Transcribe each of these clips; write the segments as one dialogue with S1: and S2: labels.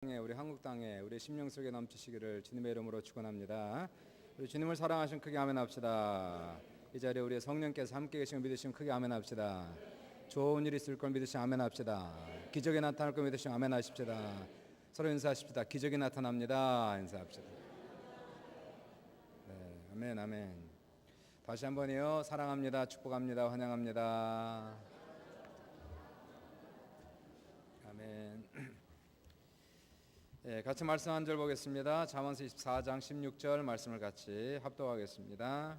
S1: 우리 한국 땅에 우리 심령 속에 넘치시기를 주님의 이름으로 축원합니다. 우리 주님을 사랑하시면 크게 아멘합시다. 이 자리에 우리 성령께서 함께 계시면 믿으시면 크게 아멘합시다. 좋은 일이 있을 걸 믿으시면 아멘합시다. 기적이 나타날 걸 믿으시면 아멘하십시다. 서로 인사하십시다. 기적이 나타납니다. 인사합시다. 네, 아멘, 아멘. 다시 한번요. 사랑합니다. 축복합니다. 환영합니다. 아멘. 예, 같이 말씀 한 절 보겠습니다. 잠언서 24장 16절 말씀을 같이 합독하겠습니다.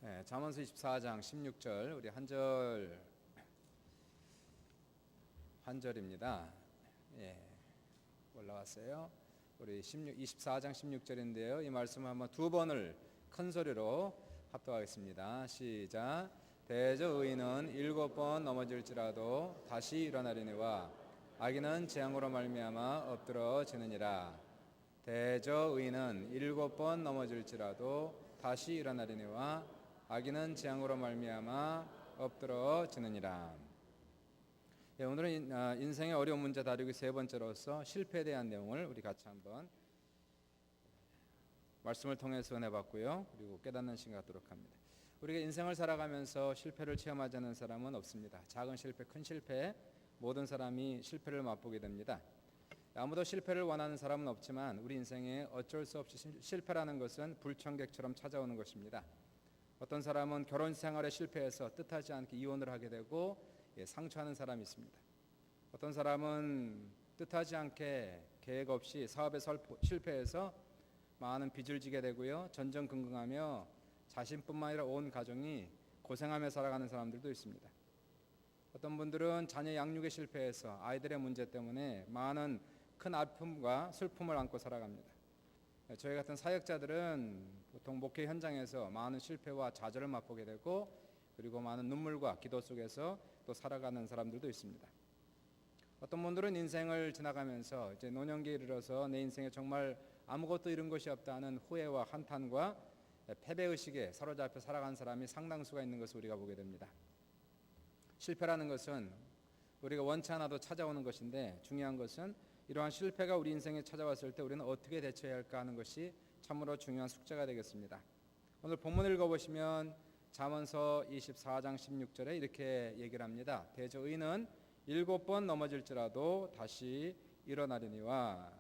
S1: 예, 잠언서 24장 16절 우리 한 절입니다. 예, 올라왔어요. 우리 24장 16절인데요. 이 말씀을 한번 두 번을 큰 소리로 합독하겠습니다. 시작. 대저 의인은 7번 넘어질지라도 다시 일어나려니와 악인은 재앙으로 말미암아 엎드러지느니라. 대저 의인은 7번 넘어질지라도 다시 일어나려니와 악인은 재앙으로 말미암아 엎드러지느니라. 예, 오늘은 인생의 어려운 문제 다루기 세 번째로서 실패에 대한 내용을 우리 같이 한번 말씀을 통해서 해봤고요. 그리고 깨닫는 시간 갖도록 합니다. 우리가 인생을 살아가면서 실패를 체험하지 않는 사람은 없습니다. 작은 실패, 큰 실패, 모든 사람이 실패를 맛보게 됩니다. 아무도 실패를 원하는 사람은 없지만 우리 인생에 어쩔 수 없이 실패라는 것은 불청객처럼 찾아오는 것입니다. 어떤 사람은 결혼 생활에 실패해서 뜻하지 않게 이혼을 하게 되고 상처하는 사람이 있습니다. 어떤 사람은 뜻하지 않게 계획 없이 사업에 실패해서 많은 빚을 지게 되고요. 전전긍긍하며 자신뿐만 아니라 온 가정이 고생하며 살아가는 사람들도 있습니다. 어떤 분들은 자녀 양육에 실패해서 아이들의 문제 때문에 많은 큰 아픔과 슬픔을 안고 살아갑니다. 저희 같은 사역자들은 보통 목회 현장에서 많은 실패와 좌절을 맛보게 되고 그리고 많은 눈물과 기도 속에서 또 살아가는 사람들도 있습니다. 어떤 분들은 인생을 지나가면서 이제 노년기에 이르러서 내 인생에 정말 아무것도 잃은 것이 없다는 후회와 한탄과 패배의식에 사로잡혀 살아가는 사람이 상당수가 있는 것을 우리가 보게 됩니다. 실패라는 것은 우리가 원치 않아도 찾아오는 것인데 중요한 것은 이러한 실패가 우리 인생에 찾아왔을 때 우리는 어떻게 대처해야 할까 하는 것이 참으로 중요한 숙제가 되겠습니다. 오늘 본문을 읽어보시면 잠언서 24장 16절에 이렇게 얘기를 합니다. 대저 의인은 7번 넘어질지라도 다시 일어나려니와.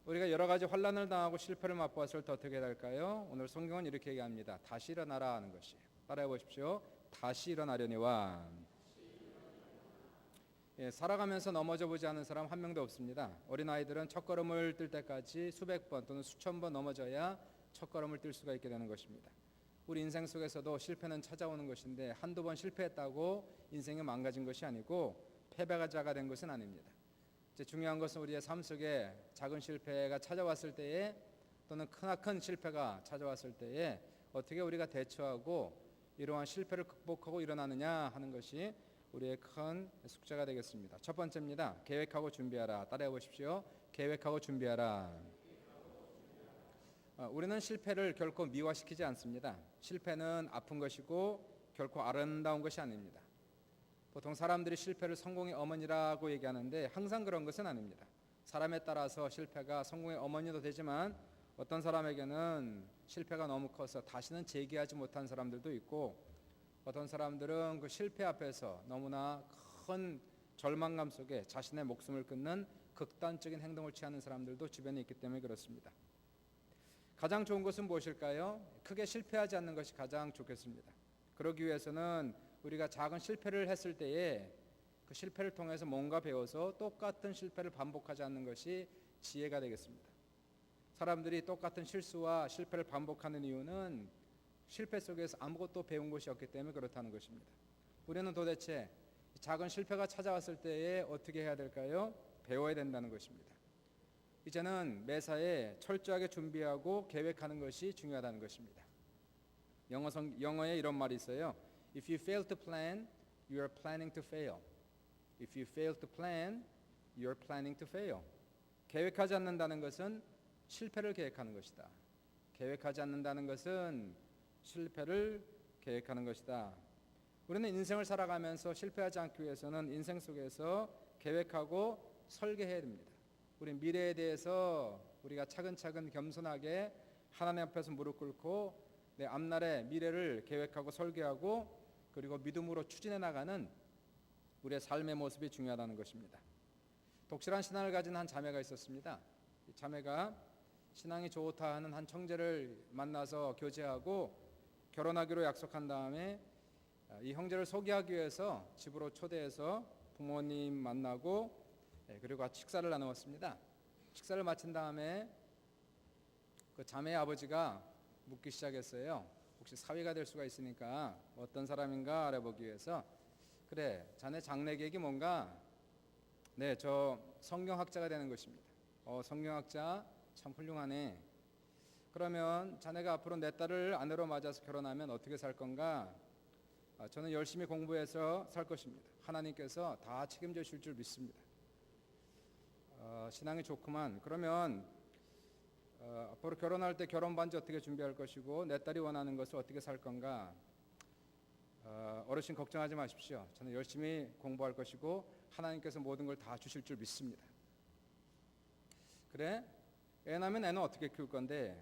S1: 우리가 여러 가지 환난을 당하고 실패를 맛보았을 때 어떻게 될까요? 오늘 성경은 이렇게 얘기합니다. 다시 일어나라 하는 것이에요. 따라해 보십시오. 다시 일어나려니와. 예, 살아가면서 넘어져 보지 않은 사람 한 명도 없습니다. 어린아이들은 첫걸음을 뜰 때까지 수백 번 또는 수천 번 넘어져야 첫걸음을 뜰 수가 있게 되는 것입니다. 우리 인생 속에서도 실패는 찾아오는 것인데 한두 번 실패했다고 인생이 망가진 것이 아니고 패배자가 된 것은 아닙니다. 이제 중요한 것은 우리의 삶 속에 작은 실패가 찾아왔을 때에 또는 크나큰 실패가 찾아왔을 때에 어떻게 우리가 대처하고 이러한 실패를 극복하고 일어나느냐 하는 것이 우리의 큰 숙제가 되겠습니다. 첫 번째입니다. 계획하고 준비하라. 따라해 보십시오. 계획하고 준비하라. 우리는 실패를 결코 미화시키지 않습니다. 실패는 아픈 것이고 결코 아름다운 것이 아닙니다. 보통 사람들이 실패를 성공의 어머니라고 얘기하는데 항상 그런 것은 아닙니다. 사람에 따라서 실패가 성공의 어머니도 되지만 어떤 사람에게는 실패가 너무 커서 다시는 재기하지 못한 사람들도 있고 어떤 사람들은 그 실패 앞에서 너무나 큰 절망감 속에 자신의 목숨을 끊는 극단적인 행동을 취하는 사람들도 주변에 있기 때문에 그렇습니다. 가장 좋은 것은 무엇일까요? 크게 실패하지 않는 것이 가장 좋겠습니다. 그러기 위해서는 우리가 작은 실패를 했을 때에 그 실패를 통해서 뭔가 배워서 똑같은 실패를 반복하지 않는 것이 지혜가 되겠습니다. 사람들이 똑같은 실수와 실패를 반복하는 이유는 실패 속에서 아무것도 배운 것이 없기 때문에 그렇다는 것입니다. 우리는 도대체 작은 실패가 찾아왔을 때에 어떻게 해야 될까요? 배워야 된다는 것입니다. 이제는 매사에 철저하게 준비하고 계획하는 것이 중요하다는 것입니다. 영어에 이런 말이 있어요. If you fail to plan, you are planning to fail. If you fail to plan, you are planning to fail. 계획하지 않는다는 것은 실패를 계획하는 것이다. 계획하지 않는다는 것은 실패를 계획하는 것이다. 우리는 인생을 살아가면서 실패하지 않기 위해서는 인생 속에서 계획하고 설계해야 됩니다. 우리 미래에 대해서 우리가 차근차근 겸손하게 하나님 앞에서 무릎 꿇고 내 앞날의 미래를 계획하고 설계하고 그리고 믿음으로 추진해 나가는 우리의 삶의 모습이 중요하다는 것입니다. 독실한 신앙을 가진 한 자매가 있었습니다. 이 자매가 신앙이 좋다 하는 한 청재를 만나서 교제하고 결혼하기로 약속한 다음에 이 형제를 소개하기 위해서 집으로 초대해서 부모님 만나고 그리고 같이 식사를 나누었습니다. 식사를 마친 다음에 그 자매의 아버지가 묻기 시작했어요. 혹시 사위가 될 수가 있으니까 어떤 사람인가 알아보기 위해서 그래 자네 장래 계획이 뭔가? 네, 저 성경학자가 되는 것입니다. 성경학자 참 훌륭하네. 그러면 자네가 앞으로 내 딸을 아내로 맞아서 결혼하면 어떻게 살 건가? 저는 열심히 공부해서 살 것입니다. 하나님께서 다 책임져 주실 줄 믿습니다. 신앙이 좋구만. 그러면 앞으로 결혼할 때 결혼 반지 어떻게 준비할 것이고 내 딸이 원하는 것을 어떻게 살 건가? 어르신 걱정하지 마십시오. 저는 열심히 공부할 것이고 하나님께서 모든 걸 다 주실 줄 믿습니다. 그래? 애 낳으면 애는 어떻게 키울 건데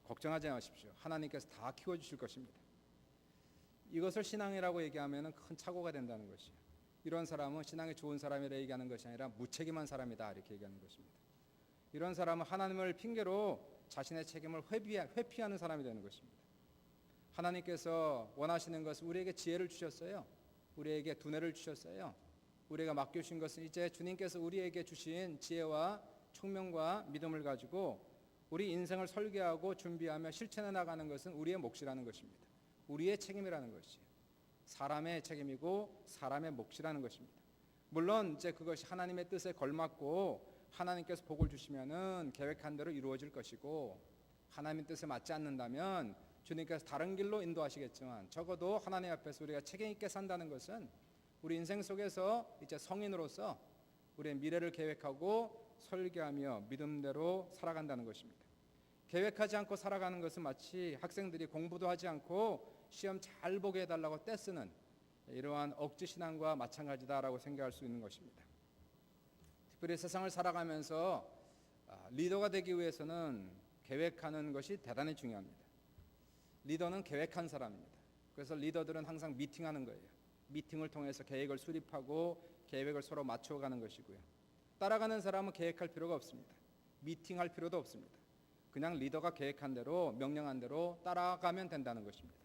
S1: 걱정하지 마십시오. 하나님께서 다 키워주실 것입니다. 이것을 신앙이라고 얘기하면 큰 착오가 된다는 것이에요. 이런 사람은 신앙이 좋은 사람이라 얘기하는 것이 아니라 무책임한 사람이다 이렇게 얘기하는 것입니다. 이런 사람은 하나님을 핑계로 자신의 책임을 회피하는 사람이 되는 것입니다. 하나님께서 원하시는 것은 우리에게 지혜를 주셨어요. 우리에게 두뇌를 주셨어요. 우리가 맡겨주신 것은 이제 주님께서 우리에게 주신 지혜와 총명과 믿음을 가지고 우리 인생을 설계하고 준비하며 실천해 나가는 것은 우리의 몫이라는 것입니다. 우리의 책임이라는 것이에요. 사람의 책임이고 사람의 몫이라는 것입니다. 물론 이제 그것이 하나님의 뜻에 걸맞고 하나님께서 복을 주시면은 계획한 대로 이루어질 것이고 하나님의 뜻에 맞지 않는다면 주님께서 다른 길로 인도하시겠지만 적어도 하나님 앞에서 우리가 책임 있게 산다는 것은 우리 인생 속에서 이제 성인으로서 우리의 미래를 계획하고 설계하며 믿음대로 살아간다는 것입니다. 계획하지 않고 살아가는 것은 마치 학생들이 공부도 하지 않고 시험 잘 보게 해달라고 떼쓰는 이러한 억지 신앙과 마찬가지다라고 생각할 수 있는 것입니다. 특별히 세상을 살아가면서 리더가 되기 위해서는 계획하는 것이 대단히 중요합니다. 리더는 계획한 사람입니다. 그래서 리더들은 항상 미팅하는 거예요. 미팅을 통해서 계획을 수립하고 계획을 서로 맞춰가는 것이고요. 따라가는 사람은 계획할 필요가 없습니다. 미팅할 필요도 없습니다. 그냥 리더가 계획한 대로 명령한 대로 따라가면 된다는 것입니다.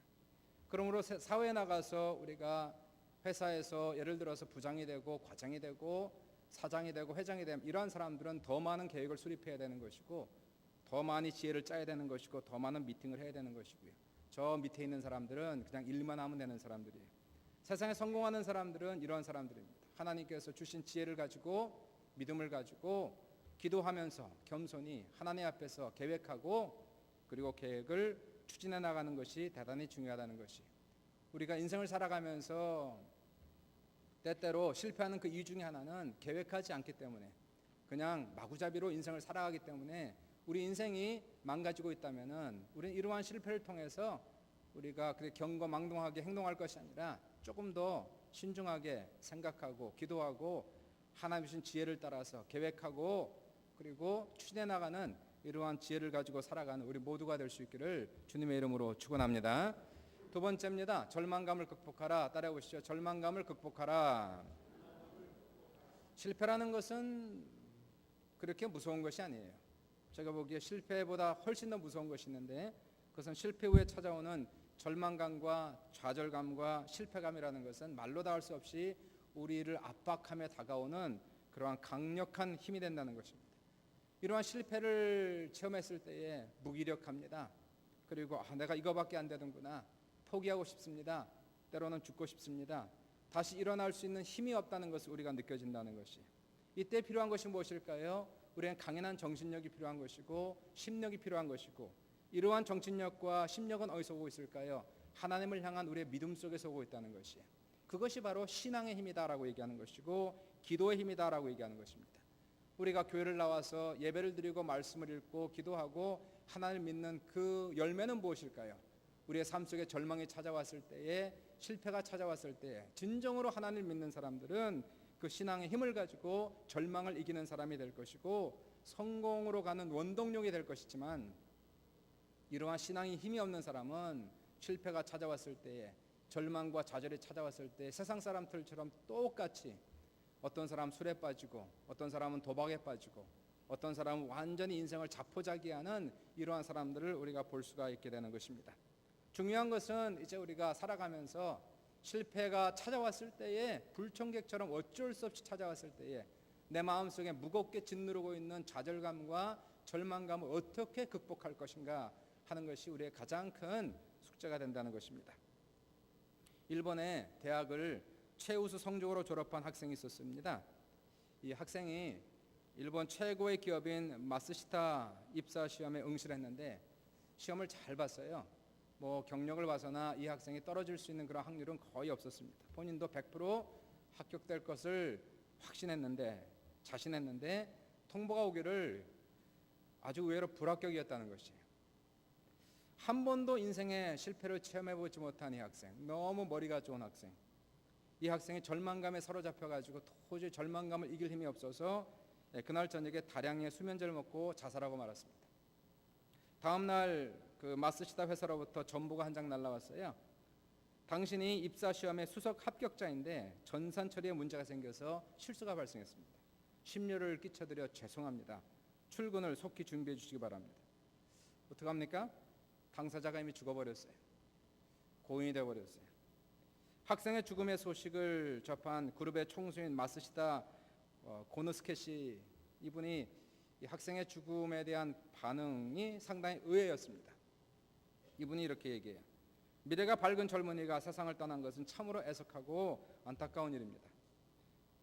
S1: 그러므로 사회에 나가서 우리가 회사에서 예를 들어서 부장이 되고 과장이 되고 사장이 되고 회장이 되면 이러한 사람들은 더 많은 계획을 수립해야 되는 것이고 더 많이 지혜를 짜야 되는 것이고 더 많은 미팅을 해야 되는 것이고요. 저 밑에 있는 사람들은 그냥 일만 하면 되는 사람들이에요. 세상에 성공하는 사람들은 이런 사람들입니다. 하나님께서 주신 지혜를 가지고 믿음을 가지고 기도하면서 겸손히 하나님 앞에서 계획하고 그리고 계획을 추진해 나가는 것이 대단히 중요하다는 것이 우리가 인생을 살아가면서 때때로 실패하는 그 이유 중에 하나는 계획하지 않기 때문에 그냥 마구잡이로 인생을 살아가기 때문에 우리 인생이 망가지고 있다면은 우리는 이러한 실패를 통해서 우리가 그렇게 경거망동하게 행동할 것이 아니라 조금 더 신중하게 생각하고 기도하고 하나님 주신 지혜를 따라서 계획하고 그리고 추진해 나가는 이러한 지혜를 가지고 살아가는 우리 모두가 될 수 있기를 주님의 이름으로 축원합니다. 두 번째입니다. 절망감을 극복하라. 따라해 보시죠. 절망감을 극복하라. 실패라는 것은 그렇게 무서운 것이 아니에요. 제가 보기에 실패보다 훨씬 더 무서운 것이 있는데 그것은 실패 후에 찾아오는 절망감과 좌절감과 실패감이라는 것은 말로 다 할 수 없이 우리를 압박하며 다가오는 그러한 강력한 힘이 된다는 것입니다. 이러한 실패를 체험했을 때에 무기력합니다. 그리고 내가 이거밖에 안 되는구나. 포기하고 싶습니다. 때로는 죽고 싶습니다. 다시 일어날 수 있는 힘이 없다는 것을 우리가 느껴진다는 것이 이때 필요한 것이 무엇일까요? 우리는 강인한 정신력이 필요한 것이고 심력이 필요한 것이고 이러한 정신력과 심력은 어디서 오고 있을까요? 하나님을 향한 우리의 믿음 속에서 오고 있다는 것이에요. 그것이 바로 신앙의 힘이다라고 얘기하는 것이고 기도의 힘이다라고 얘기하는 것입니다. 우리가 교회를 나와서 예배를 드리고 말씀을 읽고 기도하고 하나님을 믿는 그 열매는 무엇일까요? 우리의 삶 속에 절망이 찾아왔을 때에, 실패가 찾아왔을 때에 진정으로 하나님을 믿는 사람들은 그 신앙의 힘을 가지고 절망을 이기는 사람이 될 것이고 성공으로 가는 원동력이 될 것이지만, 이러한 신앙이 힘이 없는 사람은 실패가 찾아왔을 때에, 절망과 좌절이 찾아왔을 때 세상 사람들처럼 똑같이 어떤 사람은 술에 빠지고, 어떤 사람은 도박에 빠지고, 어떤 사람은 완전히 인생을 자포자기하는 이러한 사람들을 우리가 볼 수가 있게 되는 것입니다. 중요한 것은 이제 우리가 살아가면서 실패가 찾아왔을 때에, 불청객처럼 어쩔 수 없이 찾아왔을 때에 내 마음속에 무겁게 짓누르고 있는 좌절감과 절망감을 어떻게 극복할 것인가 하는 것이 우리의 가장 큰 숙제가 된다는 것입니다. 일본의 대학을 최우수 성적으로 졸업한 학생이 있었습니다. 이 학생이 일본 최고의 기업인 마쓰시타 입사 시험에 응시를 했는데 시험을 잘 봤어요. 경력을 봐서나 이 학생이 떨어질 수 있는 그런 확률은 거의 없었습니다. 본인도 100% 합격될 것을 자신했는데 통보가 오기를 아주 의외로 불합격이었다는 것이에요. 한 번도 인생에 실패를 체험해보지 못한 이 학생, 너무 머리가 좋은 학생, 이 학생이 절망감에 사로잡혀가지고 도저히 절망감을 이길 힘이 없어서 그날 저녁에 다량의 수면제를 먹고 자살하고 말았습니다. 다음날 그 마쓰시타 회사로부터 전보가 한 장 날라왔어요. 당신이 입사시험의 수석 합격자인데 전산 처리에 문제가 생겨서 실수가 발생했습니다. 심려를 끼쳐드려 죄송합니다. 출근을 속히 준비해 주시기 바랍니다. 어떡합니까? 당사자가 이미 죽어버렸어요. 고인이 되어버렸어요. 학생의 죽음의 소식을 접한 그룹의 총수인 마쓰시타 고노스케 씨, 이분이 이 학생의 죽음에 대한 반응이 상당히 의외였습니다. 이분이 이렇게 얘기해요. 미래가 밝은 젊은이가 세상을 떠난 것은 참으로 애석하고 안타까운 일입니다.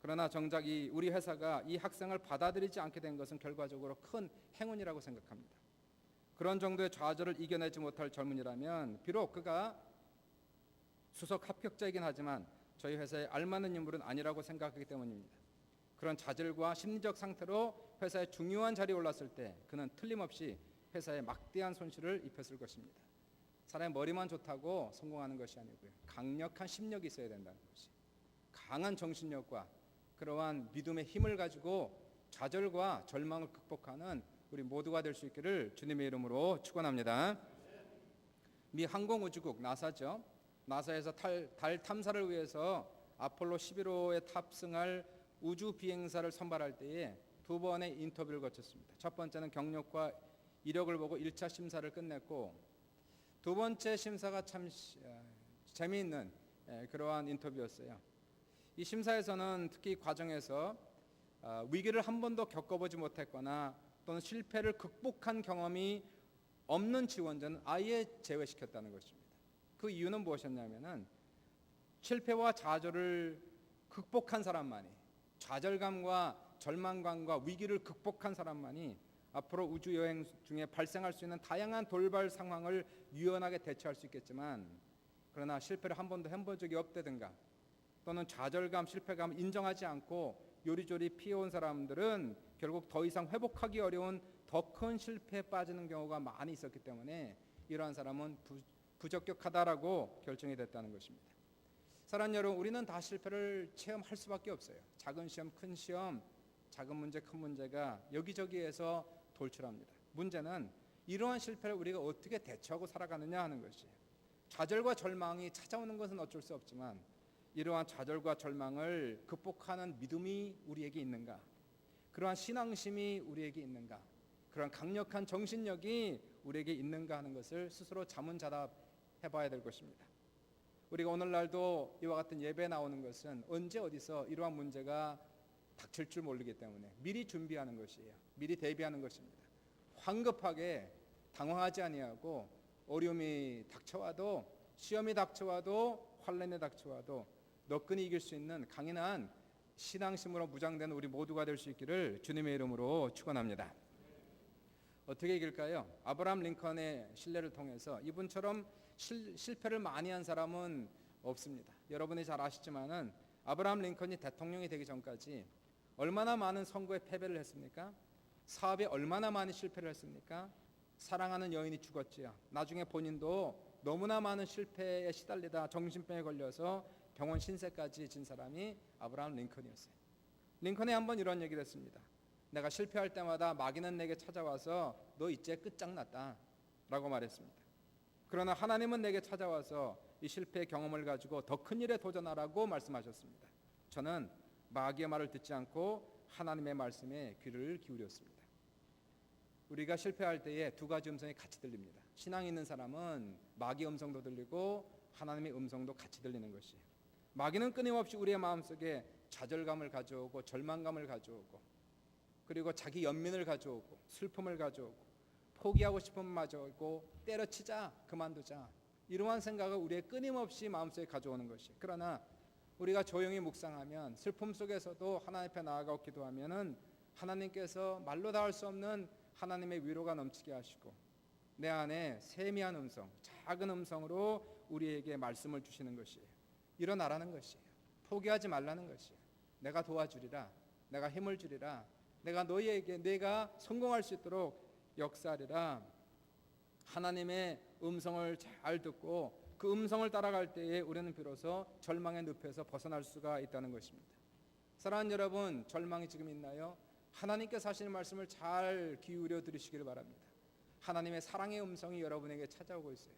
S1: 그러나 정작 우리 회사가 이 학생을 받아들이지 않게 된 것은 결과적으로 큰 행운이라고 생각합니다. 그런 정도의 좌절을 이겨내지 못할 젊은이라면 비록 그가 수석 합격자이긴 하지만 저희 회사에 알맞는 인물은 아니라고 생각하기 때문입니다. 그런 좌절과 심리적 상태로 회사의 중요한 자리에 올랐을 때 그는 틀림없이 회사에 막대한 손실을 입혔을 것입니다. 사람의 머리만 좋다고 성공하는 것이 아니고요, 강력한 심력이 있어야 된다는 것이, 강한 정신력과 그러한 믿음의 힘을 가지고 좌절과 절망을 극복하는 우리 모두가 될 수 있기를 주님의 이름으로 축원합니다. 미 항공우주국 나사죠. 나사에서 달 탐사를 위해서 아폴로 11호에 탑승할 우주 비행사를 선발할 때에 두 번의 인터뷰를 거쳤습니다. 첫 번째는 경력과 이력을 보고 1차 심사를 끝냈고, 두 번째 심사가 참 재미있는 그러한 인터뷰였어요. 이 심사에서는 특히 과정에서 위기를 한 번도 겪어보지 못했거나 또는 실패를 극복한 경험이 없는 지원자는 아예 제외시켰다는 것입니다. 그 이유는 무엇이었냐면은 실패와 좌절을 극복한 사람만이, 좌절감과 절망감과 위기를 극복한 사람만이 앞으로 우주 여행 중에 발생할 수 있는 다양한 돌발 상황을 유연하게 대처할 수 있겠지만, 그러나 실패를 한 번도 해본 적이 없다든가 또는 좌절감, 실패감을 인정하지 않고 요리조리 피해온 사람들은 결국 더 이상 회복하기 어려운 더 큰 실패에 빠지는 경우가 많이 있었기 때문에 이러한 사람은 부적격하다라고 결정이 됐다는 것입니다. 사랑하는 여러분, 우리는 다 실패를 체험할 수밖에 없어요. 작은 시험, 큰 시험, 작은 문제, 큰 문제가 여기저기에서 돌출합니다. 문제는 이러한 실패를 우리가 어떻게 대처하고 살아가느냐 하는 것이에요. 좌절과 절망이 찾아오는 것은 어쩔 수 없지만 이러한 좌절과 절망을 극복하는 믿음이 우리에게 있는가? 그러한 신앙심이 우리에게 있는가? 그러한 강력한 정신력이 우리에게 있는가 하는 것을 스스로 자문자답해 봐야 될 것입니다. 우리가 오늘날도 이와 같은 예배에 나오는 것은 언제 어디서 이러한 문제가 닥칠 줄 모르기 때문에 미리 준비하는 것이에요. 미리 대비하는 것입니다. 황급하게 당황하지 아니하고 어려움이 닥쳐와도, 시험이 닥쳐와도, 환난이 닥쳐와도 너끈히 이길 수 있는 강인한 신앙심으로 무장된 우리 모두가 될 수 있기를 주님의 이름으로 축원합니다. 어떻게 이길까요? 아브라함 링컨의 신뢰를 통해서 이분처럼 실패를 많이 한 사람은 없습니다. 여러분이 잘 아시지만은 아브라함 링컨이 대통령이 되기 전까지 얼마나 많은 선거에 패배를 했습니까? 사업에 얼마나 많이 실패를 했습니까? 사랑하는 여인이 죽었지요. 나중에 본인도 너무나 많은 실패에 시달리다 정신병에 걸려서 병원 신세까지 진 사람이 아브라함 링컨이었어요. 링컨이 한번 이런 얘기를 했습니다. 내가 실패할 때마다 마귀는 내게 찾아와서 너 이제 끝장났다 라고 말했습니다. 그러나 하나님은 내게 찾아와서 이 실패의 경험을 가지고 더 큰 일에 도전하라고 말씀하셨습니다. 저는 마귀의 말을 듣지 않고 하나님의 말씀에 귀를 기울였습니다. 우리가 실패할 때에 두 가지 음성이 같이 들립니다. 신앙이 있는 사람은 마귀 음성도 들리고 하나님의 음성도 같이 들리는 것이에요. 마귀는 끊임없이 우리의 마음속에 좌절감을 가져오고 절망감을 가져오고 그리고 자기 연민을 가져오고 슬픔을 가져오고 포기하고 싶음을 가져오고 때려치자 그만두자 이러한 생각을 우리의 끊임없이 마음속에 가져오는 것이에요. 그러나 우리가 조용히 묵상하면 슬픔 속에서도 하나님 앞에 나아가고 기도하면은 하나님께서 말로 다 할 수 없는 하나님의 위로가 넘치게 하시고 내 안에 세미한 음성, 작은 음성으로 우리에게 말씀을 주시는 것이에요. 일어나라는 것이에요. 포기하지 말라는 것이에요. 내가 도와주리라. 내가 힘을 주리라. 내가 너희에게 내가 성공할 수 있도록 역사하리라. 하나님의 음성을 잘 듣고 그 음성을 따라갈 때에 우리는 비로소 절망의 늪에서 벗어날 수가 있다는 것입니다. 사랑하는 여러분, 절망이 지금 있나요? 하나님께서 하시는 말씀을 잘 기울여 들으시기를 바랍니다. 하나님의 사랑의 음성이 여러분에게 찾아오고 있어요.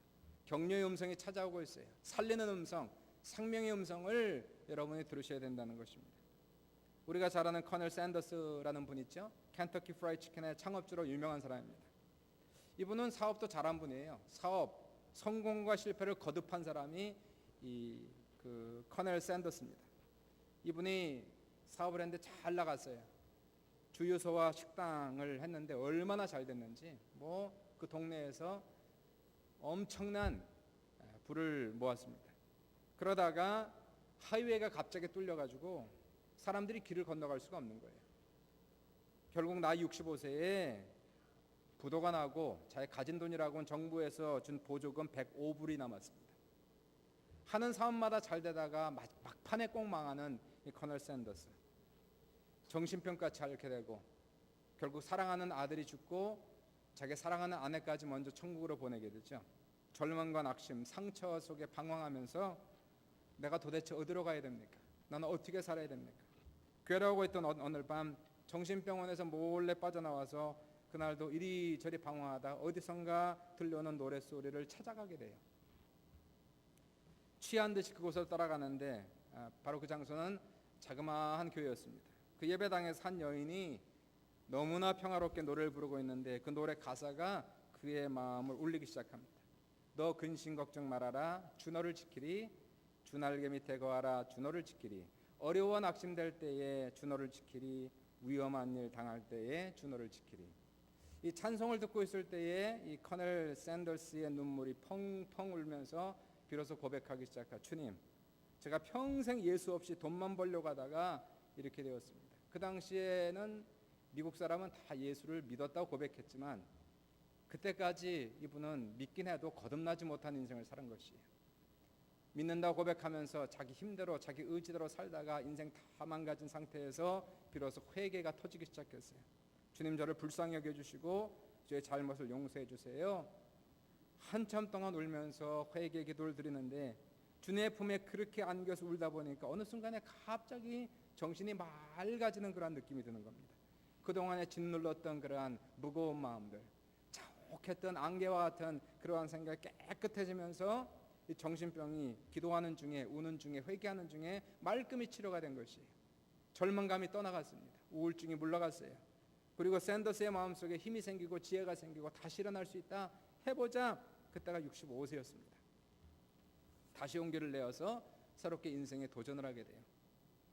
S1: 격려의 음성이 찾아오고 있어요. 살리는 음성, 생명의 음성을 여러분이 들으셔야 된다는 것입니다. 우리가 잘 아는 커넬 샌더스라는 분 있죠? 켄터키 프라이드 치킨의 창업주로 유명한 사람입니다. 이분은 사업도 잘한 분이에요. 사업 성공과 실패를 거듭한 사람이 그 커넬 샌더스입니다. 이분이 사업을 했는데 잘 나갔어요. 주유소와 식당을 했는데 얼마나 잘 됐는지 그 동네에서 엄청난 부를 모았습니다. 그러다가 하이웨이가 갑자기 뚫려가지고 사람들이 길을 건너갈 수가 없는 거예요. 결국 나이 65세에 부도가 나고 자기 가진 돈이라고는 정부에서 준 보조금 105불이 남았습니다. 하는 사업마다 잘 되다가 막판에 꼭 망하는 이 커널 샌더스. 정신병까지 앓게 되고 결국 사랑하는 아들이 죽고 자기 사랑하는 아내까지 먼저 천국으로 보내게 되죠. 절망과 낙심, 상처 속에 방황하면서 내가 도대체 어디로 가야 됩니까? 나는 어떻게 살아야 됩니까? 괴로워하고 있던 어느 밤 정신병원에서 몰래 빠져나와서 그날도 이리저리 방황하다 어디선가 들려오는 노랫소리를 찾아가게 돼요. 취한 듯이 그곳을 따라가는데 바로 그 장소는 자그마한 교회였습니다. 그 예배당에서 한 여인이 너무나 평화롭게 노래를 부르고 있는데 그 노래 가사가 그의 마음을 울리기 시작합니다. 너 근심 걱정 말아라 주 너를 지키리 주 날개 밑에 거하라 주 너를 지키리 어려워 낙심될 때에 주 너를 지키리 위험한 일 당할 때에 주 너를 지키리. 이 찬송을 듣고 있을 때에 이 커넬 샌더스의 눈물이 펑펑 울면서 비로소 고백하기 시작한 주님, 제가 평생 예수 없이 돈만 벌려고 하다가 이렇게 되었습니다. 그 당시에는 미국 사람은 다 예수를 믿었다고 고백했지만 그때까지 이분은 믿긴 해도 거듭나지 못한 인생을 살은 것이에요. 믿는다고 고백하면서 자기 힘대로 자기 의지대로 살다가 인생 다 망가진 상태에서 비로소 회개가 터지기 시작했어요. 주님 저를 불쌍히 여겨주시고 저의 잘못을 용서해 주세요. 한참 동안 울면서 회개 기도를 드리는데 주님의 품에 그렇게 안겨서 울다 보니까 어느 순간에 갑자기 정신이 맑아지는 그러한 느낌이 드는 겁니다. 그동안에 짓눌렀던 그러한 무거운 마음들, 자욱했던 안개와 같은 그러한 생각이 깨끗해지면서 이 정신병이 기도하는 중에 우는 중에 회개하는 중에 말끔히 치료가 된 것이에요. 절망감이 떠나갔습니다. 우울증이 물러갔어요. 그리고 샌더스의 마음속에 힘이 생기고 지혜가 생기고 다시 일어날 수 있다 해보자 그때가 65세였습니다. 다시 용기를 내어서 새롭게 인생에 도전을 하게 돼요.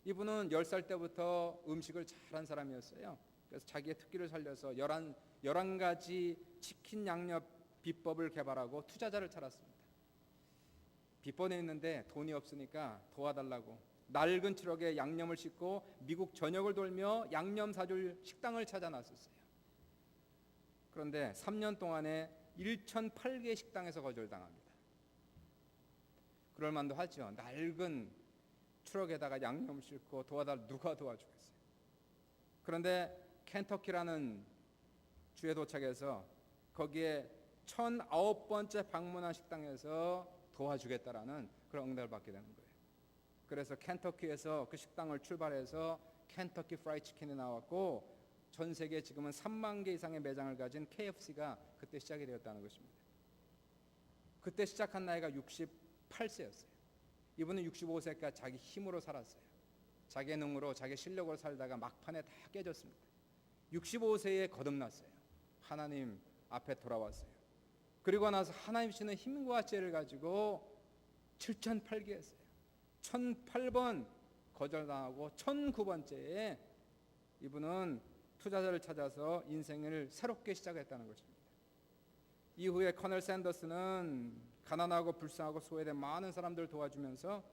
S1: 이분은 10살 때부터 음식을 잘한 사람이었어요. 그래서 자기의 특기를 살려서 11가지 치킨 양념 비법을 개발하고 투자자를 찾았습니다. 비법에 있는데 돈이 없으니까 도와달라고 낡은 트럭에 양념을 싣고 미국 전역을 돌며 양념 사줄 식당을 찾아 나섰어요. 그런데 3년 동안에 1,008개 식당에서 거절당합니다. 그럴 만도 하죠. 낡은 트럭에다가 양념 싣고 누가 도와주겠어요. 그런데 켄터키라는 주에 도착해서 거기에 1009번째 방문한 식당에서 도와주겠다라는 그런 응답을 받게 되는 거예요. 그래서 켄터키에서 그 식당을 출발해서 켄터키 프라이드 치킨이 나왔고 전 세계 지금은 3만 개 이상의 매장을 가진 KFC가 그때 시작이 되었다는 것입니다. 그때 시작한 나이가 68세였어요. 이분은 65세까지 자기 힘으로 살았어요. 자기의 능으로 자기 실력으로 살다가 막판에 다 깨졌습니다. 65세에 거듭났어요. 하나님 앞에 돌아왔어요. 그리고 나서 하나님 주시는 힘과 지혜를 가지고 7,008개 했어요. 1,008번 거절당하고 1,009번째에 이분은 투자자를 찾아서 인생을 새롭게 시작했다는 것입니다. 이후에 커널 샌더스는 가난하고 불쌍하고 소외된 많은 사람들을 도와주면서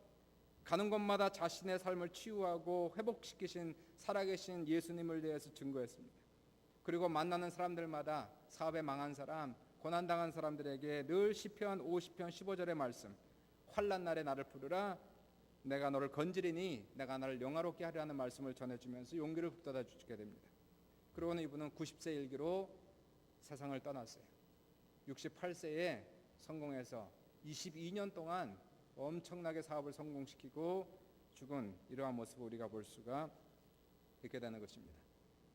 S1: 가는 곳마다 자신의 삶을 치유하고 회복시키신 살아계신 예수님을 대해서 증거했습니다. 그리고 만나는 사람들마다 사업에 망한 사람, 고난당한 사람들에게 늘 시편 50편 15절의 말씀, 환난 날에 나를 부르라, 내가 너를 건지리니 내가 나를 영화롭게 하리라는 말씀을 전해주면서 용기를 북돋아 주게 됩니다. 그러고는 이분은 90세 일기로 세상을 떠났어요. 68세에 성공해서 22년 동안 엄청나게 사업을 성공시키고 죽은 이러한 모습을 우리가 볼 수가 있게 되는 것입니다.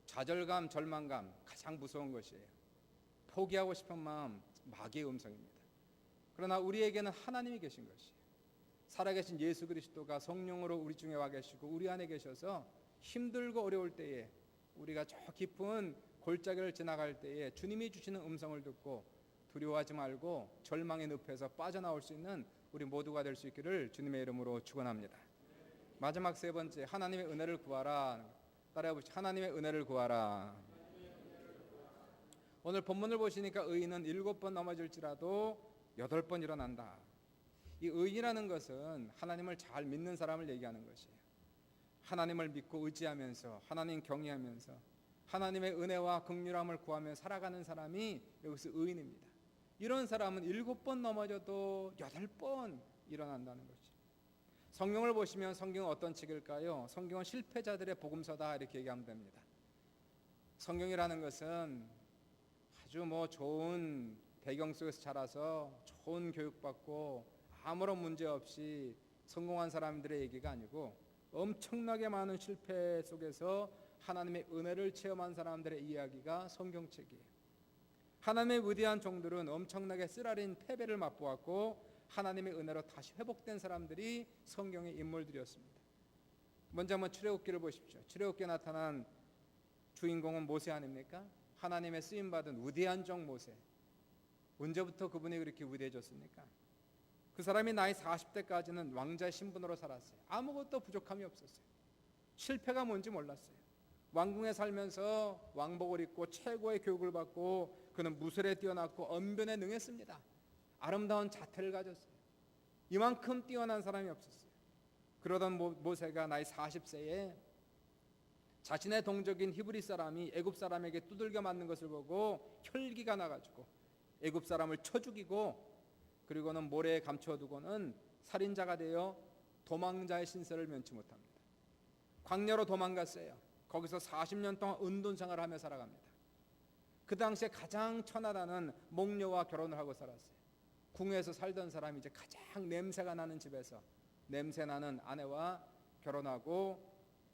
S1: 좌절감, 절망감 가장 무서운 것이에요. 포기하고 싶은 마음 마귀의 음성입니다. 그러나 우리에게는 하나님이 계신 것이에요. 살아계신 예수 그리스도가 성령으로 우리 중에 와 계시고 우리 안에 계셔서 힘들고 어려울 때에 우리가 저 깊은 골짜기를 지나갈 때에 주님이 주시는 음성을 듣고 두려워하지 말고 절망의 늪에서 빠져나올 수 있는 우리 모두가 될 수 있기를 주님의 이름으로 축원합니다. 마지막 세 번째, 하나님의 은혜를 구하라. 따라해 보시죠. 하나님의 은혜를 구하라. 오늘 본문을 보시니까 의인은 7번 넘어질지라도 8번 일어난다. 이 의인이라는 것은 하나님을 잘 믿는 사람을 얘기하는 것이에요. 하나님을 믿고 의지하면서 하나님 경외하면서 하나님의 은혜와 긍휼함을 구하며 살아가는 사람이 여기서 의인입니다. 이런 사람은 7번 넘어져도 8번 일어난다는 거죠. 성경을 보시면 성경은 어떤 책일까요? 성경은 실패자들의 복음서다 이렇게 얘기하면 됩니다. 성경이라는 것은 아주 좋은 배경 속에서 자라서 좋은 교육받고 아무런 문제 없이 성공한 사람들의 얘기가 아니고 엄청나게 많은 실패 속에서 하나님의 은혜를 체험한 사람들의 이야기가 성경책이에요. 하나님의 위대한 종들은 엄청나게 쓰라린 패배를 맛보았고 하나님의 은혜로 다시 회복된 사람들이 성경의 인물들이었습니다. 먼저 한번 출애굽기를 보십시오. 출애굽기에 나타난 주인공은 모세 아닙니까? 하나님의 쓰임받은 위대한 종 모세. 언제부터 그분이 그렇게 위대해졌습니까? 그 사람이 나이 40대까지는 왕자의 신분으로 살았어요. 아무것도 부족함이 없었어요. 실패가 뭔지 몰랐어요. 왕궁에 살면서 왕복을 입고 최고의 교육을 받고 그는 무술에 뛰어났고 언변에 능했습니다. 아름다운 자태를 가졌어요. 이만큼 뛰어난 사람이 없었어요. 그러던 모세가 나이 40세에 자신의 동족인 히브리 사람이 애굽 사람에게 두들겨 맞는 것을 보고 혈기가 나가지고 애굽 사람을 쳐 죽이고 그리고는 모래에 감춰두고는 살인자가 되어 도망자의 신세를 면치 못합니다. 광야로 도망갔어요. 거기서 40년 동안 은둔생활을 하며 살아갑니다. 그 당시에 가장 천하다는 목녀와 결혼을 하고 살았어요. 궁에서 살던 사람이 이제 가장 냄새가 나는 집에서 냄새나는 아내와 결혼하고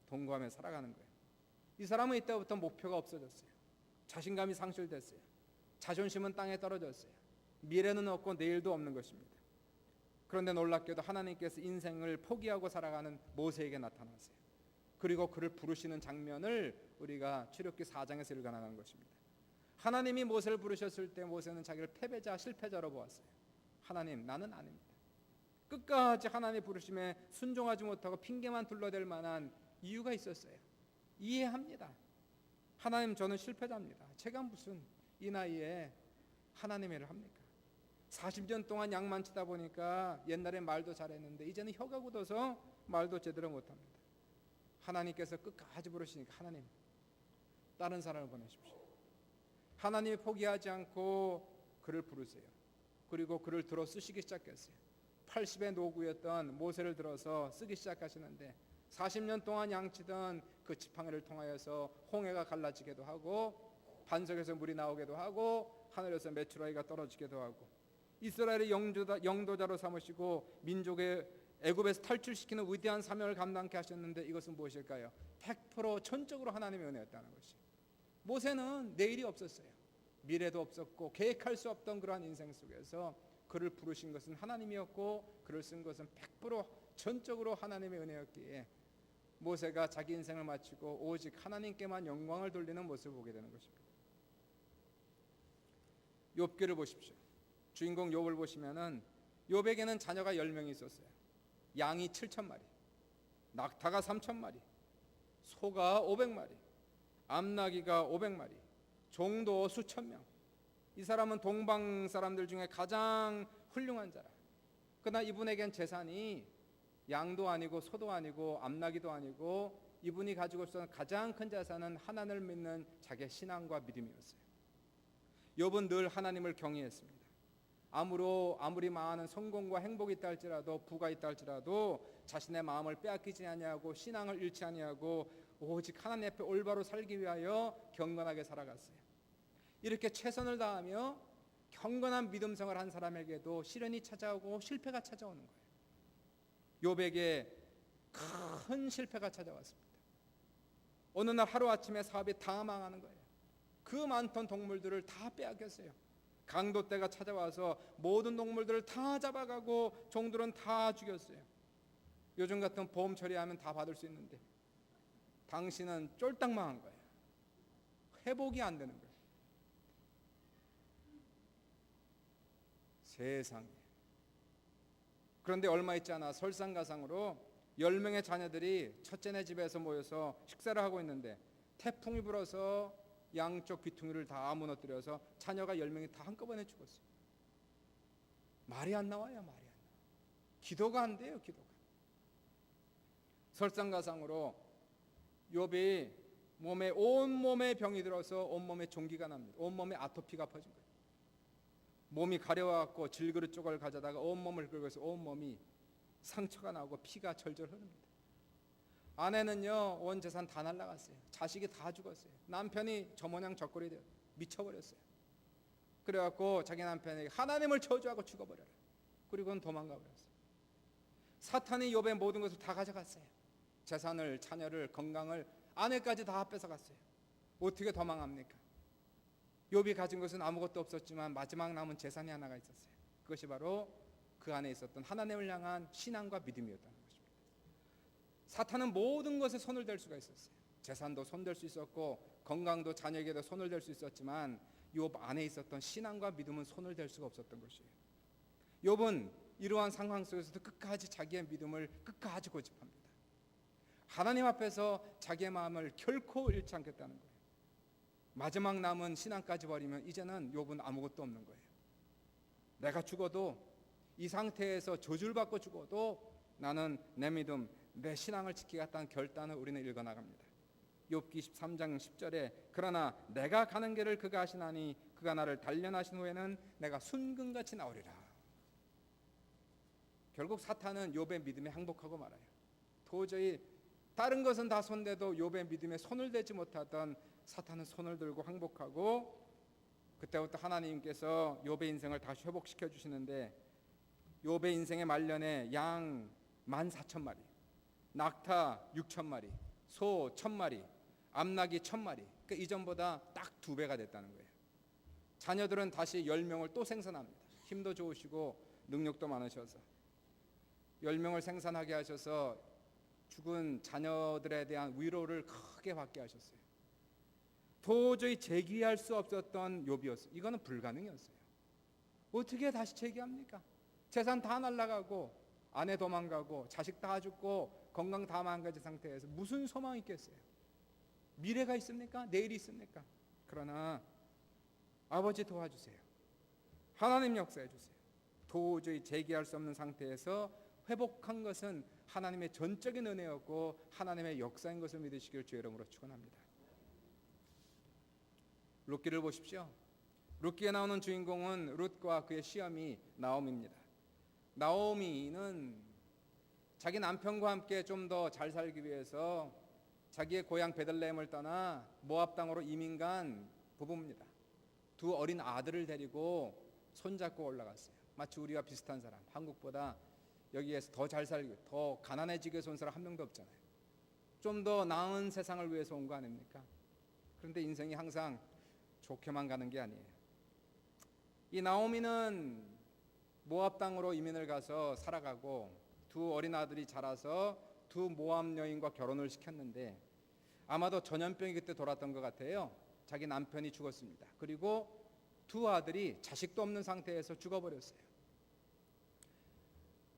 S1: 동거하며 살아가는 거예요. 이 사람은 이때부터 목표가 없어졌어요. 자신감이 상실됐어요. 자존심은 땅에 떨어졌어요. 미래는 없고 내일도 없는 것입니다. 그런데 놀랍게도 하나님께서 인생을 포기하고 살아가는 모세에게 나타났어요. 그리고 그를 부르시는 장면을 우리가 출애굽기 4장에서 읽어나가는 것입니다. 하나님이 모세를 부르셨을 때 모세는 자기를 패배자, 실패자로 보았어요. 하나님, 나는 아닙니다. 끝까지 하나님의 부르심에 순종하지 못하고 핑계만 둘러댈 만한 이유가 있었어요. 이해합니다. 하나님, 저는 실패자입니다. 제가 무슨 이 나이에 하나님의 일을 합니까? 40년 동안 양만 치다 보니까 옛날에 말도 잘했는데 이제는 혀가 굳어서 말도 제대로 못합니다. 하나님께서 끝까지 부르시니까 하나님, 다른 사람을 보내십시오. 하나님이 포기하지 않고 그를 부르세요. 그리고 그를 들어 쓰시기 시작했어요. 80의 노구였던 모세를 들어서 쓰기 시작하시는데 40년 동안 양치던 그 지팡이를 통하여서 홍해가 갈라지기도 하고 반석에서 물이 나오기도 하고 하늘에서 메추라기가 떨어지기도 하고, 이스라엘의 영도자로 삼으시고 민족의 애굽에서 탈출시키는 위대한 사명을 감당케 하셨는데, 이것은 무엇일까요? 100% 전적으로 하나님의 은혜였다는 것이. 모세는 내일이 없었어요. 미래도 없었고 계획할 수 없던 그러한 인생 속에서 그를 부르신 것은 하나님이었고, 그를 쓴 것은 100% 전적으로 하나님의 은혜였기에 모세가 자기 인생을 마치고 오직 하나님께만 영광을 돌리는 모습을 보게 되는 것입니다. 욥기를 보십시오. 주인공 욥을 보시면은 욥에게는 자녀가 10명이 있었어요. 양이 7,000마리, 낙타가 3,000마리, 소가 500마리, 암나귀가 500마리, 종도 수천 명. 이 사람은 동방 사람들 중에 가장 훌륭한 자라. 그러나 이분에겐 재산이 양도 아니고 소도 아니고 암나귀도 아니고, 이분이 가지고 있었던 가장 큰 자산은 하나님을 믿는 자기의 신앙과 믿음이었어요. 욥은 늘 하나님을 경외했습니다. 아무리 많은 성공과 행복이 있다 할지라도, 부가 있다 할지라도 자신의 마음을 빼앗기지 아니하고 신앙을 잃지 아니하고 오직 하나님 앞에 올바로 살기 위하여 경건하게 살아갔어요. 이렇게 최선을 다하며 경건한 믿음 생활을 한 사람에게도 시련이 찾아오고 실패가 찾아오는 거예요. 욥에게 큰 실패가 찾아왔습니다. 어느 날 하루아침에 사업이 다 망하는 거예요. 그 많던 동물들을 다 빼앗겼어요. 강도떼가 찾아와서 모든 동물들을 다 잡아가고 종들은 다 죽였어요. 요즘 같은 보험 처리하면 다 받을 수 있는데 당신은 쫄딱 망한 거예요. 회복이 안 되는 거예요. 세상에. 그런데 얼마 있지 않아 설상가상으로 10명의 자녀들이 첫째네 집에서 모여서 식사를 하고 있는데 태풍이 불어서 양쪽 귀퉁이를 다 무너뜨려서 자녀가 10명이 다 한꺼번에 죽었어요. 말이 안 나와요. 말이 안 나와. 기도가 안 돼요. 기도가. 설상가상으로 욥이 온몸에 병이 들어서 온몸에 종기가 납니다. 온몸에 아토피가 퍼진 거예요. 몸이 가려워갖고 질그릇 쪽을 가져다가 온몸을 긁어서 온몸이 상처가 나고 피가 절절 흐릅니다. 아내는요, 온 재산 다 날라갔어요. 자식이 다 죽었어요. 남편이 저 모양 저꼴이 되어 미쳐버렸어요. 그래갖고 자기 남편에게 하나님을 저주하고 죽어버려라. 그리고는 도망가 버렸어요. 사탄이 욥의 모든 것을 다 가져갔어요. 재산을, 자녀를, 건강을, 아내까지 다 뺏어갔어요. 어떻게 도망합니까? 욥이 가진 것은 아무것도 없었지만 마지막 남은 재산이 하나가 있었어요. 그것이 바로 그 안에 있었던 하나님을 향한 신앙과 믿음이었다는 것입니다. 사탄은 모든 것에 손을 댈 수가 있었어요. 재산도 손댈 수 있었고 건강도 자녀에게도 손을 댈 수 있었지만 욥 안에 있었던 신앙과 믿음은 손을 댈 수가 없었던 것이에요. 욥은 이러한 상황 속에서도 끝까지 자기의 믿음을 끝까지 고집합니다. 하나님 앞에서 자기의 마음을 결코 잃지 않겠다는 거예요. 마지막 남은 신앙까지 버리면 이제는 욥은 아무것도 없는 거예요. 내가 죽어도 이 상태에서 저주를 받고 죽어도 나는 내 믿음, 내 신앙을 지키겠다는 결단을 우리는 읽어나갑니다. 욥기 23장 10절에 그러나 내가 가는 길을 그가 아시나니 그가 나를 단련하신 후에는 내가 순금같이 나오리라. 결국 사탄은 욥의 믿음에 항복하고 말아요. 도저히 다른 것은 다 손대도 욥의 믿음에 손을 대지 못하던 사탄은 손을 들고 항복하고 그때부터 하나님께서 욥의 인생을 다시 회복시켜 주시는데 욥의 인생의 말년에 양 14,000마리, 낙타 6,000마리, 소 1,000마리, 암나귀 1,000마리. 그러니까 이전보다 딱 2배가 됐다는 거예요. 자녀들은 다시 10명을 또 생산합니다. 힘도 좋으시고 능력도 많으셔서 10명을 생산하게 하셔서 죽은 자녀들에 대한 위로를 크게 받게 하셨어요. 도저히 재기할 수 없었던 욥이었어요. 이거는 불가능이었어요. 어떻게 다시 재기합니까? 재산 다 날라가고 아내 도망가고 자식 다 죽고 건강 다 망가진 상태에서 무슨 소망이 있겠어요? 미래가 있습니까? 내일이 있습니까? 그러나 아버지 도와주세요. 하나님 역사해 주세요. 도저히 재기할 수 없는 상태에서 회복한 것은 하나님의 전적인 은혜였고 하나님의 역사인 것을 믿으시길 주의 이름으로 축원합니다. 룻기를 보십시오. 룻기에 나오는 주인공은 룻과 그의 시어미 나오미입니다. 나오미는 자기 남편과 함께 좀 더 잘 살기 위해서 자기의 고향 베들레헴을 떠나 모압 땅으로 이민 간 부부입니다. 두 어린 아들을 데리고 손잡고 올라갔어요. 마치 우리와 비슷한 사람, 한국보다 여기에서 더 잘 살고 더 가난해지게 해서 온 사람 한 명도 없잖아요. 좀 더 나은 세상을 위해서 온 거 아닙니까? 그런데 인생이 항상 좋게만 가는 게 아니에요. 이 나오미는 모압 땅으로 이민을 가서 살아가고 두 어린 아들이 자라서 두 모압 여인과 결혼을 시켰는데 아마도 전염병이 그때 돌았던 것 같아요. 자기 남편이 죽었습니다. 그리고 두 아들이 자식도 없는 상태에서 죽어버렸어요.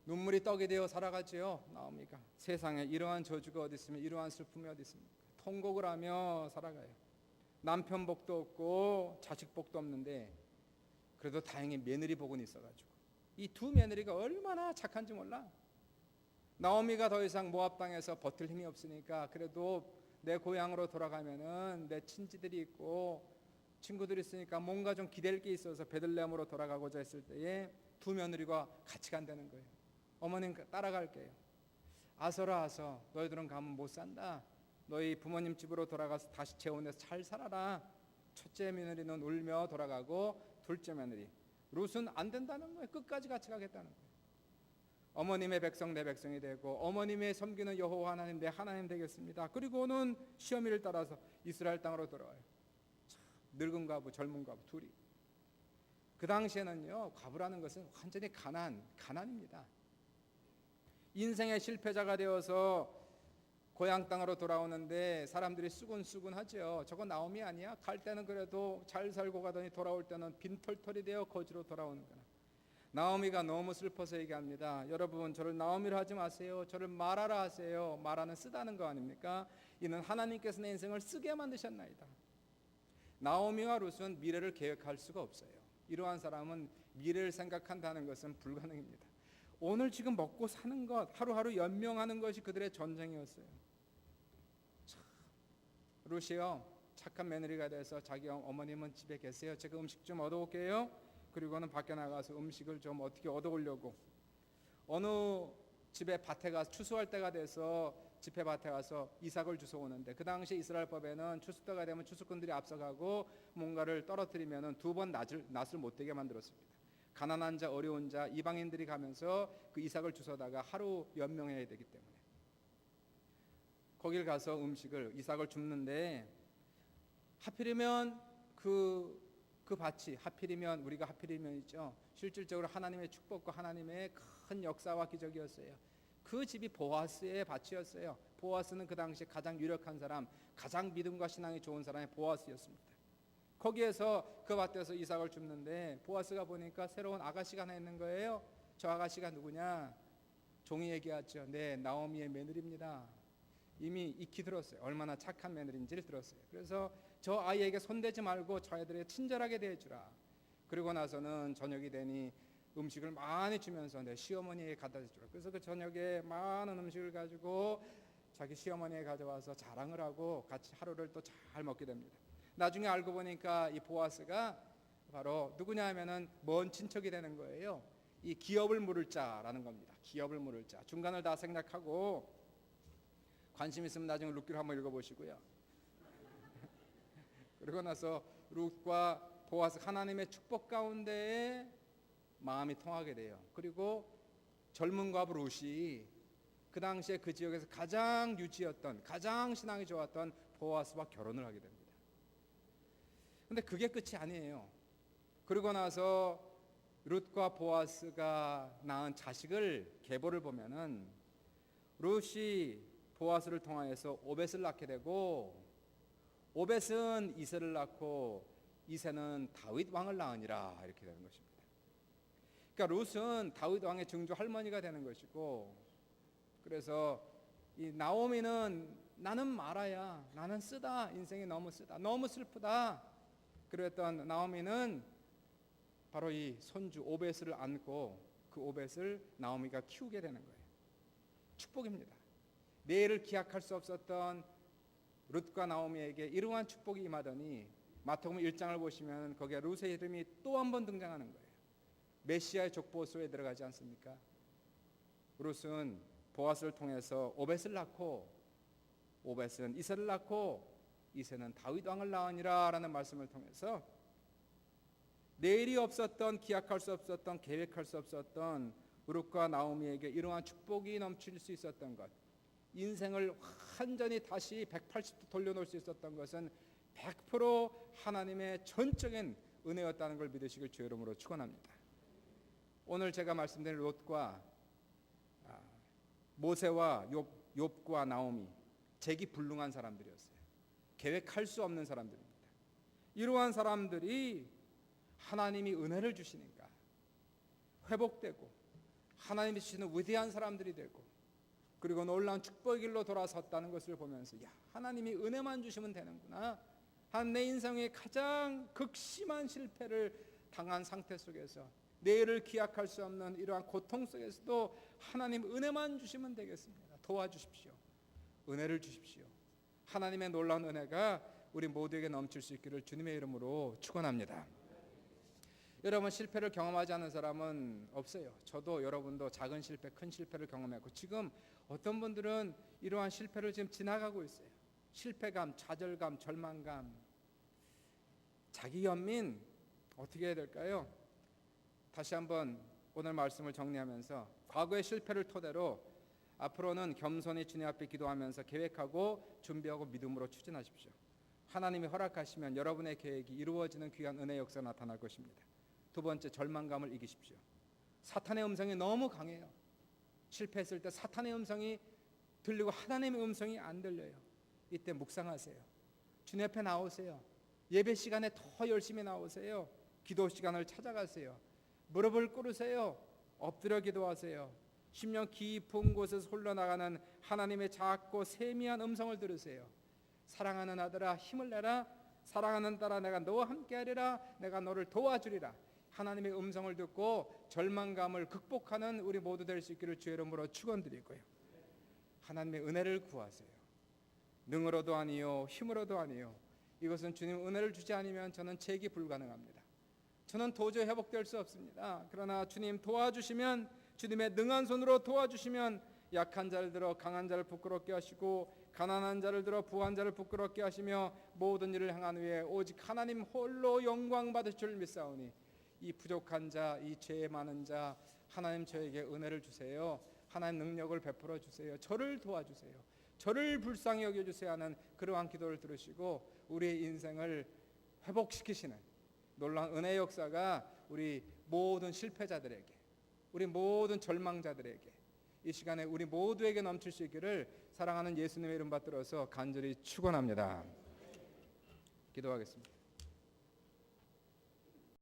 S1: 눈물이 떡이 되어 살아가지요. 나오미가 세상에 이러한 저주가 어디 있으면 이러한 슬픔이 어디 있습니까? 통곡을 하며 살아가요. 남편 복도 없고 자식 복도 없는데 그래도 다행히 며느리 복은 있어가지고 이 두 며느리가 얼마나 착한지 몰라. 나오미가 더 이상 모압 땅에서 버틸 힘이 없으니까 그래도 내 고향으로 돌아가면은 내 친지들이 있고 친구들이 있으니까 뭔가 좀 기댈 게 있어서 베들레헴으로 돌아가고자 했을 때에 두 며느리가 같이 간다는 거예요. 어머님 따라갈게요. 아서라 아서 너희들은 가면 못 산다. 너희 부모님 집으로 돌아가서 다시 재혼해서 잘 살아라. 첫째 며느리는 울며 돌아가고 둘째 며느리 룻은 안 된다는 거예요. 끝까지 같이 가겠다는 거예요. 어머님의 백성 내 백성이 되고 어머님의 섬기는 여호와 하나님 내 하나님 되겠습니다. 그리고는 시어미를 따라서 이스라엘 땅으로 돌아와요. 늙은 과부 젊은 과부 둘이. 그 당시에는요 과부라는 것은 완전히 가난입니다. 인생의 실패자가 되어서 고향 땅으로 돌아오는데 사람들이 수군수군하죠. 저거 나오미 아니야? 갈 때는 그래도 잘 살고 가더니 돌아올 때는 빈털털이 되어 거지로 돌아오는구나. 나오미가 너무 슬퍼서 얘기합니다. 여러분 저를 나오미로 하지 마세요. 저를 마라라 하세요. 마라는 쓰다는 거 아닙니까? 이는 하나님께서 내 인생을 쓰게 만드셨나이다. 나오미와 룻은 미래를 계획할 수가 없어요. 이러한 사람은 미래를 생각한다는 것은 불가능입니다. 오늘 지금 먹고 사는 것 하루하루 연명하는 것이 그들의 전쟁이었어요. 룻이요 착한 며느리가 돼서 자기 어머님은 집에 계세요. 제가 음식 좀 얻어올게요. 그리고는 밖에 나가서 음식을 좀 어떻게 얻어오려고 어느 집에 밭에 가서 추수할 때가 돼서 집회 밭에 가서 이삭을 주워오는데 그 당시 이스라엘 법에는 추수 때가 되면 추수꾼들이 앞서가고 뭔가를 떨어뜨리면 두 번 낫을 못 되게 만들었습니다. 가난한 자 어려운 자 이방인들이 가면서 그 이삭을 주워다가 하루 연명해야 되기 때문에 거길 가서 이삭을 줍는데 하필이면 그 밭이 우리가 하필이면이죠. 실질적으로 하나님의 축복과 하나님의 큰 역사와 기적이었어요. 그 집이 보아스의 밭이었어요. 보아스는 그 당시 가장 유력한 사람, 가장 믿음과 신앙이 좋은 사람이 보아스였습니다. 거기에서 그 밭에서 이삭을 줍는데 보아스가 보니까 새로운 아가씨가 하나 있는 거예요. 저 아가씨가 누구냐? 종이 얘기하죠. 네, 나오미의 며느리입니다. 이미 익히 들었어요. 얼마나 착한 며느리인지를 들었어요. 그래서 저 아이에게 손대지 말고 저 아이들에게 친절하게 대해주라. 그리고 나서는 저녁이 되니 음식을 많이 주면서 내 시어머니에게 갖다 주라. 그래서 그 저녁에 많은 음식을 가지고 자기 시어머니에 가져와서 자랑을 하고 같이 하루를 또 잘 먹게 됩니다. 나중에 알고 보니까 이 보아스가 바로 누구냐 하면은 먼 친척이 되는 거예요. 이 기업을 물을 자라는 겁니다. 기업을 물을 자. 중간을 다 생략하고 관심 있으면 나중에 룻기를 한번 읽어보시고요. 그러고 나서 룻과 보아스 하나님의 축복 가운데에 마음이 통하게 돼요. 그리고 젊은 과부 룻이 그 당시에 그 지역에서 가장 유지였던 가장 신앙이 좋았던 보아스와 결혼을 하게 됩니다. 근데 그게 끝이 아니에요. 그러고 나서 룻과 보아스가 낳은 자식을 계보를 보면은 룻이 보아스를 통하여서 오벳을 낳게 되고 오벳은 이새를 낳고 이새는 다윗 왕을 낳으니라 이렇게 되는 것입니다. 그러니까 룻은 다윗 왕의 증조 할머니가 되는 것이고 그래서 이 나오미는 나는 마라야 나는 쓰다 인생이 너무 쓰다 너무 슬프다 그랬던 나오미는 바로 이 손주 오벳을 안고 그 오벳을 나오미가 키우게 되는 거예요. 축복입니다. 내일을 기약할 수 없었던 룻과 나오미에게 이러한 축복이 임하더니 마태복음 1장을 보시면 거기에 룻의 이름이 또 한 번 등장하는 거예요. 메시아의 족보소에 들어가지 않습니까? 룻은 보아스를 통해서 오벳을 낳고 오벳은 이새를 낳고 이새는 다윗 왕을 낳으니라 라는 말씀을 통해서 내일이 없었던, 기약할 수 없었던, 계획할 수 없었던 룻과 나오미에게 이러한 축복이 넘칠 수 있었던 것, 인생을 완전히 다시 180도 돌려놓을 수 있었던 것은 100% 하나님의 전적인 은혜였다는 걸 믿으시길 주의 이름으로 축원합니다. 오늘 제가 말씀드린 롯과 모세와 욥과 나오미, 재기불능한 사람들이었어요. 계획할 수 없는 사람들입니다. 이러한 사람들이 하나님이 은혜를 주시니까 회복되고 하나님이 주시는 위대한 사람들이 되고, 그리고 놀라운 축복의 길로 돌아섰다는 것을 보면서, 야, 하나님이 은혜만 주시면 되는구나. 한 내 인생의 가장 극심한 실패를 당한 상태 속에서 내일을 기약할 수 없는 이러한 고통 속에서도 하나님 은혜만 주시면 되겠습니다. 도와주십시오. 은혜를 주십시오. 하나님의 놀라운 은혜가 우리 모두에게 넘칠 수 있기를 주님의 이름으로 축원합니다. 여러분, 실패를 경험하지 않은 사람은 없어요. 저도 여러분도 작은 실패, 큰 실패를 경험했고, 지금 어떤 분들은 이러한 실패를 지금 지나가고 있어요. 실패감, 좌절감, 절망감, 자기 연민, 어떻게 해야 될까요? 다시 한번 오늘 말씀을 정리하면서, 과거의 실패를 토대로 앞으로는 겸손히 주님 앞에 기도하면서 계획하고 준비하고 믿음으로 추진하십시오. 하나님이 허락하시면 여러분의 계획이 이루어지는 귀한 은혜 역사가 나타날 것입니다. 두 번째, 절망감을 이기십시오. 사탄의 음성이 너무 강해요. 실패했을 때 사탄의 음성이 들리고 하나님의 음성이 안 들려요. 이때 묵상하세요. 주님 앞에 나오세요. 예배 시간에 더 열심히 나오세요. 기도 시간을 찾아가세요. 무릎을 꿇으세요. 엎드려 기도하세요. 심령 깊은 곳에서 흘러나가는 하나님의 작고 세미한 음성을 들으세요. 사랑하는 아들아, 힘을 내라. 사랑하는 딸아, 내가 너와 함께하리라. 내가 너를 도와주리라. 하나님의 음성을 듣고 절망감을 극복하는 우리 모두 될 수 있기를 주의 이름으로 축원드리고요. 하나님의 은혜를 구하세요. 능으로도 아니요 힘으로도 아니요, 이것은 주님 은혜를 주지 않으면 저는 제기 불가능합니다. 저는 도저히 회복될 수 없습니다. 그러나 주님 도와주시면, 주님의 능한 손으로 도와주시면 약한 자를 들어 강한 자를 부끄럽게 하시고 가난한 자를 들어 부한 자를 부끄럽게 하시며 모든 일을 행한 후에 오직 하나님 홀로 영광 받으실 줄 믿사오니, 이 부족한 자, 이 죄 많은 자, 하나님 저에게 은혜를 주세요. 하나님 능력을 베풀어 주세요. 저를 도와주세요. 저를 불쌍히 여겨주세요 하는 그러한 기도를 들으시고 우리의 인생을 회복시키시는 놀라운 은혜의 역사가 우리 모든 실패자들에게, 우리 모든 절망자들에게, 이 시간에 우리 모두에게 넘칠 수 있기를 사랑하는 예수님의 이름 받들어서 간절히 축원합니다. 기도하겠습니다.